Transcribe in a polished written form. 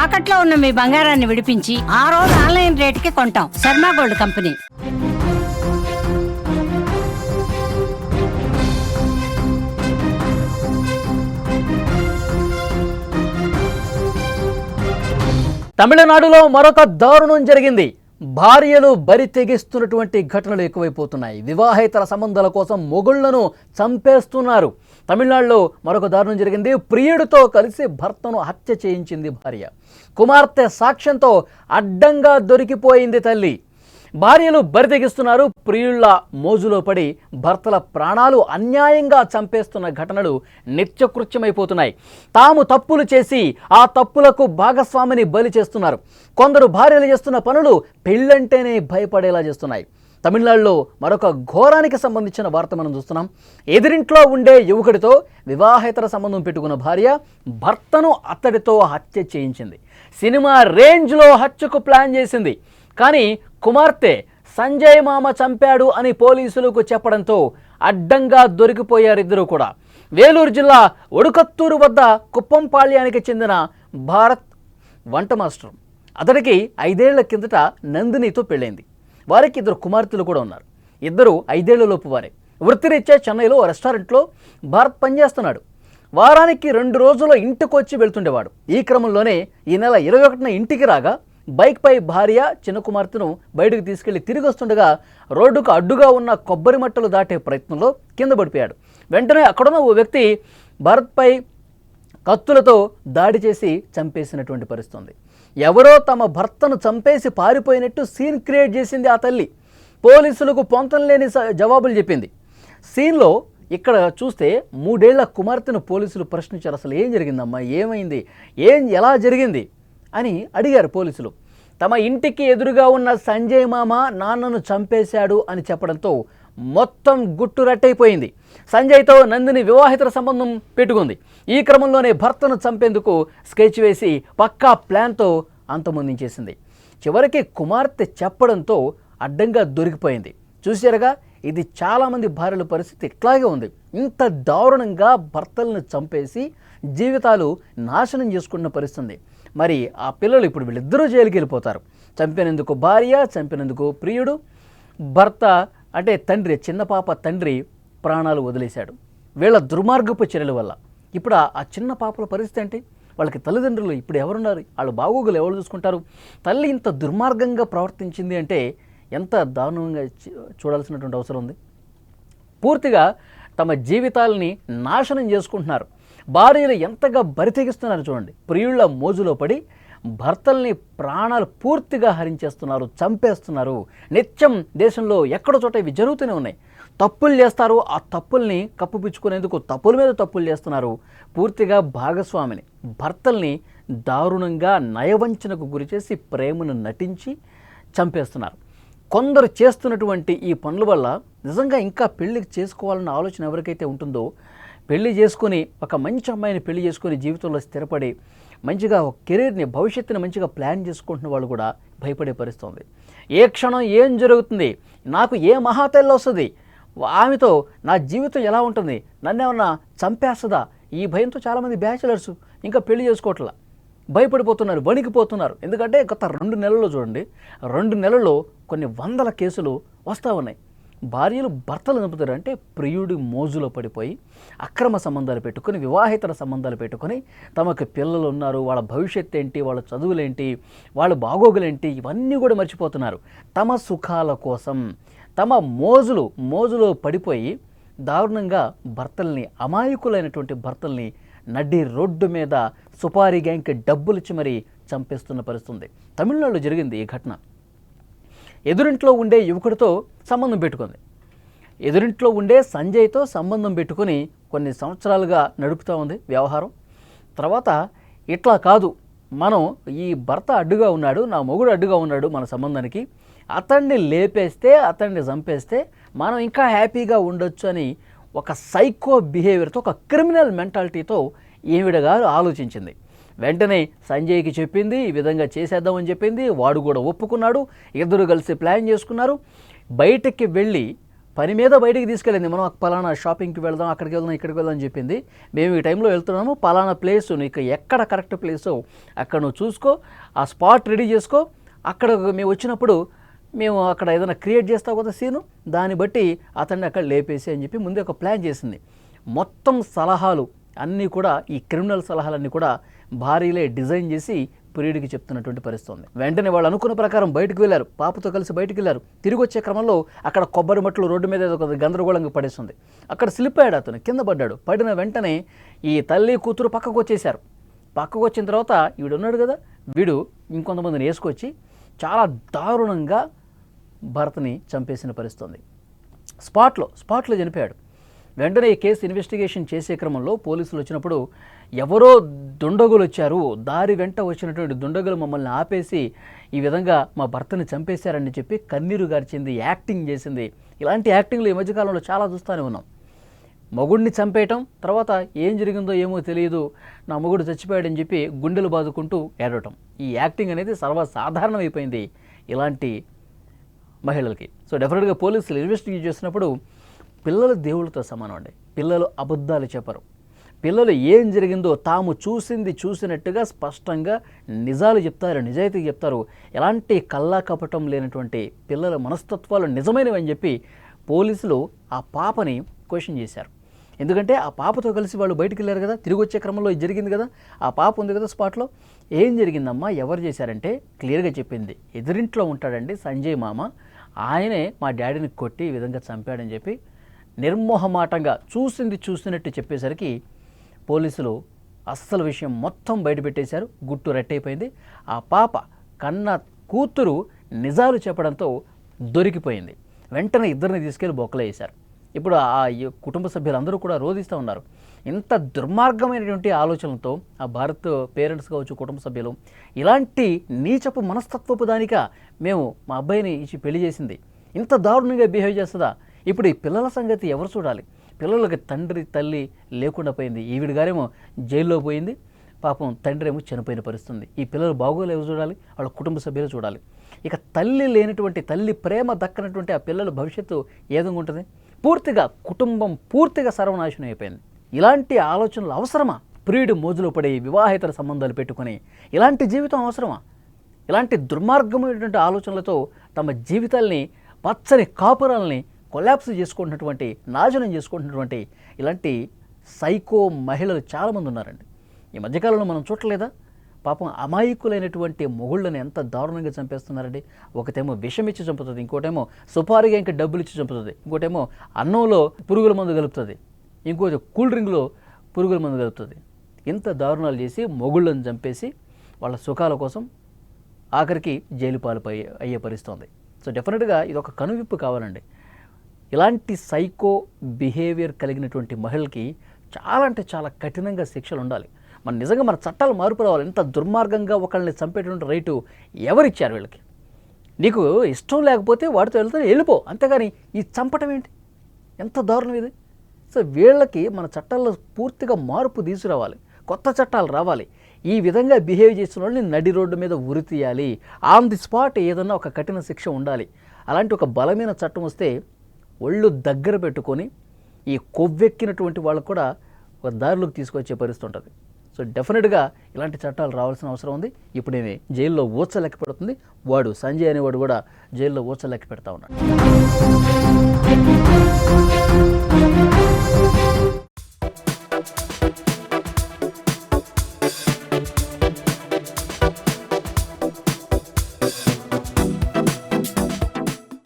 తాకట్లో ఉన్న మీ బంగారాన్ని విడిపించి ఆ రోజు ఆన్లైన్ రేటుకి కొంటాం. Sharma gold company. తమిళనాడులో మరొక దారుణం జరిగింది. భార్యలు బరి తెగిస్తున్నటువంటి ఘటనలు ఎక్కువైపోతున్నాయి. వివాహేతర సంబంధాల కోసం మొగుళ్లను చంపేస్తున్నారు. తమిళనాడులో మరొక దారుణం జరిగింది. ప్రియుడితో కలిసి భర్తను హత్య చేయించింది భార్య. కుమార్తె సాక్ష్యంతో అడ్డంగా దొరికిపోయింది తల్లి. భార్యలు బరి తెగిస్తున్నారు. ప్రియుళ్ల మోజులో పడి భర్తల ప్రాణాలు అన్యాయంగా చంపేస్తున్న ఘటనలు నిత్యకృత్యమైపోతున్నాయి. తాము తప్పులు చేసి ఆ తప్పులకు భాగస్వామిని బలి చేస్తున్నారు. కొందరు భార్యలు చేస్తున్న పనులు పెళ్ళంటేనే భయపడేలా చేస్తున్నాయి. తమిళనాడులో మరొక ఘోరానికి సంబంధించిన వార్త మనం చూస్తున్నాం. ఎదిరింట్లో ఉండే యువకుడితో వివాహేతర సంబంధం పెట్టుకున్న భార్య భర్తను అతడితో హత్య చేయించింది. సినిమా రేంజ్లో హత్యకు ప్లాన్ చేసింది. కానీ కుమార్తె సంజయ్ మామ చంపాడు అని పోలీసులకు చెప్పడంతో అడ్డంగా దొరికిపోయారు ఇద్దరు కూడా. వేలూరు జిల్లా ఒడుకత్తూరు వద్ద కుప్పంపాళ్యానికి చెందిన భారత్ వంట మాస్టర్. అతడికి 5 ఏళ్ల కిందట నందినితో పెళ్ళైంది. వారికి 2 కుమార్తెలు కూడా ఉన్నారు. ఇద్దరు 5 ఏళ్లలోపు వారే. వృత్తిరీత్యా చెన్నైలో రెస్టారెంట్లో భారత్ పనిచేస్తున్నాడు. వారానికి 2 రోజుల్లో ఇంటికి వచ్చి వెళ్తుండేవాడు. ఈ క్రమంలోనే ఈ నెల 21న ఇంటికి రాగా బైక్పై భార్య చిన్న కుమార్తెను బయటకు తీసుకెళ్లి తిరిగి వస్తుండగా రోడ్డుకు అడ్డుగా ఉన్న కొబ్బరి మట్టలు దాటే ప్రయత్నంలో కింద పడిపోయాడు. వెంటనే అక్కడున్న ఓ వ్యక్తి భారత్పై కత్తులతో దాడి చేసి చంపేసినటువంటి పరిస్థితి ఉంది. ఎవరో తమ భర్తను చంపేసి పారిపోయినట్టు సీన్ క్రియేట్ చేసింది ఆ తల్లి. పోలీసులకు పొంతం లేని జవాబులు చెప్పింది. సీన్లో ఇక్కడ చూస్తే 3 ఏళ్ల కుమార్తెను పోలీసులు ప్రశ్నించారు. అసలు ఏం జరిగిందమ్మా, ఏమైంది, ఎలా జరిగింది అని అడిగారు పోలీసులు. తమ ఇంటికి ఎదురుగా ఉన్న సంజయ్ మామ నాన్నను చంపేశాడు అని చెప్పడంతో మొత్తం గుట్టు రట్టయిపోయింది. సంజయ్తో నందిని వివాహితర సంబంధం పెట్టుకుంది. ఈ క్రమంలోనే భర్తను చంపేందుకు స్కెచ్ వేసి పక్కా ప్లాన్తో అంతమొందించేసింది. చివరికి కుమార్తె చెప్పడంతో అడ్డంగా దొరికిపోయింది. చూశారుగా, ఇది చాలామంది భార్యల పరిస్థితి ఇట్లాగే ఉంది. ఇంత దారుణంగా భర్తలను చంపేసి జీవితాలు నాశనం చేసుకున్న పరిస్థితి. మరి ఆ పిల్లలు ఇప్పుడు వీళ్ళిద్దరూ జైలుకి వెళ్ళిపోతారు. చంపినందుకు భార్య, చంపినందుకు ప్రియుడు. భర్త అంటే తండ్రి, చిన్న పాప తండ్రి ప్రాణాలు వదిలేశాడు వీళ్ళ దుర్మార్గపు చర్యల వల్ల. ఇప్పుడు ఆ చిన్న పాపల పరిస్థితి ఏంటి? వాళ్ళకి తల్లిదండ్రులు ఇప్పుడు ఎవరున్నారు? వాళ్ళ బాగోగులు ఎవరు చూసుకుంటారు? తల్లి ఇంత దుర్మార్గంగా ప్రవర్తించింది అంటే ఎంత దారుణంగా చూడాల్సినటువంటి అవసరం ఉంది. పూర్తిగా తమ జీవితాలని నాశనం చేసుకుంటున్నారు. భార్యలు ఎంతగా బరితెగిస్తున్నారు చూడండి. ప్రియుళ్ళ మోజులో పడి భర్తల్ని ప్రాణాలు పూర్తిగా హరించేస్తున్నారు, చంపేస్తున్నారు. నిత్యం దేశంలో ఎక్కడో చోట ఇవి జరుగుతూనే ఉన్నాయి. తప్పులు చేస్తారు, ఆ తప్పుల్ని కప్పుపుచ్చుకునేందుకు తప్పుల మీద తప్పులు చేస్తున్నారు. పూర్తిగా భాగస్వామిని, భర్తల్ని దారుణంగా నయవంచనకు గురిచేసి ప్రేమను నటించి చంపేస్తున్నారు. కొందరు చేస్తున్నటువంటి ఈ పనుల వల్ల నిజంగా ఇంకా పెళ్లి చేసుకోవాలన్న ఆలోచన ఎవరికైతే ఉంటుందో, పెళ్లి చేసుకుని ఒక మంచి అమ్మాయిని పెళ్లి చేసుకుని జీవితంలో స్థిరపడి మంచిగా ఒక కెరీర్ని, భవిష్యత్తుని మంచిగా ప్లాన్ చేసుకుంటున్న వాళ్ళు కూడా భయపడే పరిస్థితి ఉంది. ఏ క్షణం ఏం జరుగుతుంది, నాకు ఏ మహాతల్లి వస్తుంది, ఆమెతో నా జీవితం ఎలా ఉంటుంది, నన్నేమన్నా చంపేస్తుందా, ఈ భయంతో చాలామంది బ్యాచిలర్స్ ఇంకా పెళ్లి చేసుకోవట్లా భయపడిపోతున్నారు, వణికిపోతున్నారు. ఎందుకంటే గత 2 నెలల్లో చూడండి, 2 నెలల్లో కొన్ని వందల కేసులు వస్తూ ఉన్నాయి. భార్యలు భర్తలు చంపుతారు అంటే ప్రియుడి మోజులో పడిపోయి అక్రమ సంబంధాలు పెట్టుకొని, వివాహేతర సంబంధాలు పెట్టుకొని తమకు పిల్లలు ఉన్నారు, వాళ్ళ భవిష్యత్తు ఏంటి, వాళ్ళ చదువులేంటి, వాళ్ళ బాగోగులేంటి, ఇవన్నీ కూడా మర్చిపోతున్నారు. తమ సుఖాల కోసం తమ మోజులో పడిపోయి దారుణంగా భర్తల్ని, అమాయకులైనటువంటి భర్తల్ని నడి రోడ్డు మీద సుపారీ గ్యాంగ్కి డబ్బులు ఇచ్చి మరీ చంపేస్తున్న పరిస్థితి. తమిళనాడులో జరిగింది ఈ ఘటన. ఎదురింట్లో ఉండే యువకుడితో సంబంధం పెట్టుకుంది. ఎదురింట్లో ఉండే సంజయ్తో సంబంధం పెట్టుకుని కొన్ని సంవత్సరాలుగా నడుపుతూ ఉంది వ్యవహారం. తర్వాత ఇట్లా కాదు, మనం ఈ భర్త అడ్డుగా ఉన్నాడు, నా మొగుడు అడ్డుగా ఉన్నాడు మన సంబంధానికి, అతన్ని లేపేస్తే, అతన్ని చంపేస్తే మనం ఇంకా హ్యాపీగా ఉండొచ్చు అని ఒక సైకో బిహేవియర్తో, ఒక క్రిమినల్ మెంటాలిటీతో ఈవిడ గారు ఆలోచించింది. వెంటనే సంజయ్కి చెప్పింది, ఈ విధంగా చేసేద్దామని చెప్పింది. వాడు కూడా ఒప్పుకున్నాడు. ఇద్దరు కలిసి ప్లాన్ చేసుకున్నారు. బయటకి వెళ్ళి పని మీద బయటికి తీసుకెళ్ళింది. మనం పలానా షాపింగ్కి వెళ్దాం, అక్కడికి వెళ్దాం, ఇక్కడికి వెళ్దాం అని చెప్పింది. మేము ఈ టైంలో వెళ్తున్నాము, పలానా ప్లేసు నీకు ఎక్కడ కరెక్ట్ ప్లేసో అక్కడ నువ్వు చూసుకో, ఆ స్పాట్ రెడీ చేసుకో, అక్కడ మేము వచ్చినప్పుడు మేము అక్కడ ఏదైనా క్రియేట్ చేస్తావు కదా సీను, దాన్ని బట్టి అతన్ని అక్కడ లేపేసి అని చెప్పి ముందే ఒక ప్లాన్ చేసింది. మొత్తం సలహాలు అన్నీ కూడా, ఈ క్రిమినల్ సలహాలన్నీ కూడా భార్యలే డిజైన్ చేసి ప్రియుడికి చెప్తున్నటువంటి పరిస్థితి ఉంది. వెంటనే వాళ్ళు అనుకున్న ప్రకారం బయటకు వెళ్ళారు, పాపతో కలిసి బయటకు వెళ్ళారు. తిరిగి వచ్చే క్రమంలో అక్కడ కొబ్బరి మట్లు రోడ్డు మీద ఏదో ఒక గందరగోళంగా పడేస్తుంది. అక్కడ స్లిప్ అయ్యాడు, అతను కింద పడ్డాడు. పడిన వెంటనే ఈ తల్లి కూతురు పక్కకు వచ్చేసారు. పక్కకు వచ్చిన తర్వాత వీడు ఉన్నాడు కదా, వీడు ఇంకొంతమందిని వేసుకొచ్చి చాలా దారుణంగా భర్తని చంపేసిన పరిస్థితి ఉంది. స్పాట్లో చనిపోయాడు. వెంటనే ఈ కేసు ఇన్వెస్టిగేషన్ చేసే క్రమంలో పోలీసులు వచ్చినప్పుడు ఎవరో దుండగులు వచ్చారు, దారి వెంట వచ్చినటువంటి దుండగులు మమ్మల్ని ఆపేసి ఈ విధంగా మా భర్తని చంపేశారని చెప్పి కన్నీరు గార్చింది, యాక్టింగ్ చేసింది. ఇలాంటి యాక్టింగ్లు ఈ మధ్యకాలంలో చాలా చూస్తూనే ఉన్నాం. మొగుడిని చంపేయటం, తర్వాత ఏం జరిగిందో ఏమో తెలియదు, నా మొగుడు చచ్చిపోయాడని చెప్పి గుండెలు బాదుకుంటూ ఏడవటం. ఈ యాక్టింగ్ అనేది సర్వసాధారణం అయిపోయింది ఇలాంటి మహిళలకి. సో డెఫినెట్గా పోలీసులు ఇన్వెస్టిగేట్ చేసినప్పుడు పిల్లలు దేవుళ్ళతో సమానం అండి. పిల్లలు అబద్ధాలు చెప్పరు. పిల్లలు ఏం జరిగిందో తాము చూసినట్టుగా స్పష్టంగా నిజాలు చెప్తారు, నిజాయితీ చెప్తారు. ఎలాంటి కల్లా కపటం లేనటువంటి పిల్లల మనస్తత్వాలు నిజమైనవి అని చెప్పి పోలీసులు ఆ పాపని క్వశ్చన్ చేశారు. ఎందుకంటే ఆ పాపతో కలిసి వాళ్ళు బయటికి వెళ్ళారు కదా, తిరిగి వచ్చే క్రమంలో ఇది జరిగింది కదా, ఆ పాప ఉంది కదా స్పాట్లో. ఏం జరిగిందమ్మా, ఎవరు చేశారంటే క్లియర్గా చెప్పింది. ఎదురింట్లో ఉంటాడండి సంజయ్ మామ, ఆయనే మా డాడీని కొట్టి ఈ విధంగా చంపాడని చెప్పి నిర్మోహమాటంగా చూసినట్టు చెప్పేసరికి పోలీసులు అస్సలు విషయం మొత్తం బయటపెట్టేశారు. గుట్టు రెట్టయిపోయింది. ఆ పాప కన్న కూతురు నిజాలు చెప్పడంతో దొరికిపోయింది. వెంటనే ఇద్దరిని తీసుకెళ్లి బొక్కలో వేశారు. ఇప్పుడు ఆ కుటుంబ సభ్యులందరూ కూడా రోధిస్తూ ఉన్నారు. ఇంత దుర్మార్గమైనటువంటి ఆలోచనలతో ఆ భారత్ పేరెంట్స్ కావచ్చు, కుటుంబ సభ్యులు ఇలాంటి నీచపు మనస్తత్వపు దానిక మేము మా అబ్బాయిని ఇచ్చి పెళ్లి చేసింది, ఇంత దారుణంగా బిహేవ్ చేస్తుందా? ఇప్పుడు ఈ పిల్లల సంగతి ఎవరు చూడాలి? పిల్లలకి తండ్రి తల్లి లేకుండా పోయింది. ఈవిడ గారేమో జైల్లో పోయింది, పాపం తండ్రి ఏమో చనిపోయిన పరిస్థితుంది. ఈ పిల్లలు బాగోలు ఎవరు చూడాలి? వాళ్ళ కుటుంబ సభ్యులు చూడాలి. ఇక తల్లి లేనటువంటి, తల్లి ప్రేమ దక్కనటువంటి ఆ పిల్లల భవిష్యత్తు ఏ విధంగా ఉంటుంది? పూర్తిగా కుటుంబం పూర్తిగా సర్వనాశనం అయిపోయింది. ఇలాంటి ఆలోచనలు అవసరమా? ప్రియుడు మోజులో పడి వివాహేతర సంబంధాలు పెట్టుకొని ఇలాంటి జీవితం అవసరమా? ఇలాంటి దుర్మార్గమైనటువంటి ఆలోచనలతో తమ జీవితాల్ని, పచ్చని కాపురాలని కొలాప్స్ చేసుకుంటున్నటువంటి, నాశనం చేసుకుంటున్నటువంటి ఇలాంటి సైకో మహిళలు చాలామంది ఉన్నారండి. ఈ మధ్యకాలంలో మనం చూడలేదా? పాపం అమాయకులైనటువంటి మొగుళ్ళని ఎంత దారుణంగా చంపేస్తున్నారండి. ఒకటేమో విషం ఇచ్చి చంపుతుంది, ఇంకోటేమో సుపారీగా ఇంకా డబ్బులు ఇచ్చి చంపుతుంది, ఇంకోటేమో అన్నంలో పురుగుల మందు కలుపుతుంది, ఇంకోటి కూల్ డ్రింక్లో పురుగుల మందు కలుపుతుంది. ఇంత దారుణాలు చేసి మొగుళ్ళని చంపేసి వాళ్ళ సుఖాల కోసం ఆఖరికి జైలు పాలపై అయ్యే పరిస్థితుంది. సో డెఫినెట్గా ఇది ఒక కనువిప్పు కావాలండి. ఇలాంటి సైకో బిహేవియర్ కలిగినటువంటి మహిళకి చాలా అంటే చాలా కఠినంగా శిక్షలు ఉండాలి. నిజంగా మన చట్టాలు మార్పు రావాలి. ఇంత దుర్మార్గంగా ఒకళ్ళని చంపేటువంటి రైటు ఎవరిచ్చారు వీళ్ళకి? నీకు ఇష్టం లేకపోతే వాడితో వెళ్ళిపో, అంతేగాని ఈ చంపటం ఏంటి? ఎంత దారుణం ఇది! సో వీళ్ళకి మన చట్టాల్లో పూర్తిగా మార్పు తీసుకురావాలి, కొత్త చట్టాలు రావాలి. ఈ విధంగా బిహేవ్ చేసిన వాళ్ళని నడి రోడ్డు మీద ఉరి తీయాలి. ఆన్ ది స్పాట్ ఏదన్నా ఒక కఠిన శిక్ష ఉండాలి. అలాంటి ఒక బలమైన చట్టం వస్తే ఒళ్ళు దగ్గర పెట్టుకొని ఈ కొవ్వెక్కినటువంటి వాళ్ళకు కూడా ఒక దారిలోకి తీసుకొచ్చే పరిస్థితి ఉంటుంది. సో డెఫినెట్గా ఇలాంటి చట్టాలు రావాల్సిన అవసరం ఉంది. ఇప్పుడు నేను జైల్లో ఊచ లెక్క పెడుతుంది, వాడు సంజయ్ అనేవాడు కూడా జైల్లో ఊచ లెక్క పెడతా ఉన్నాడు.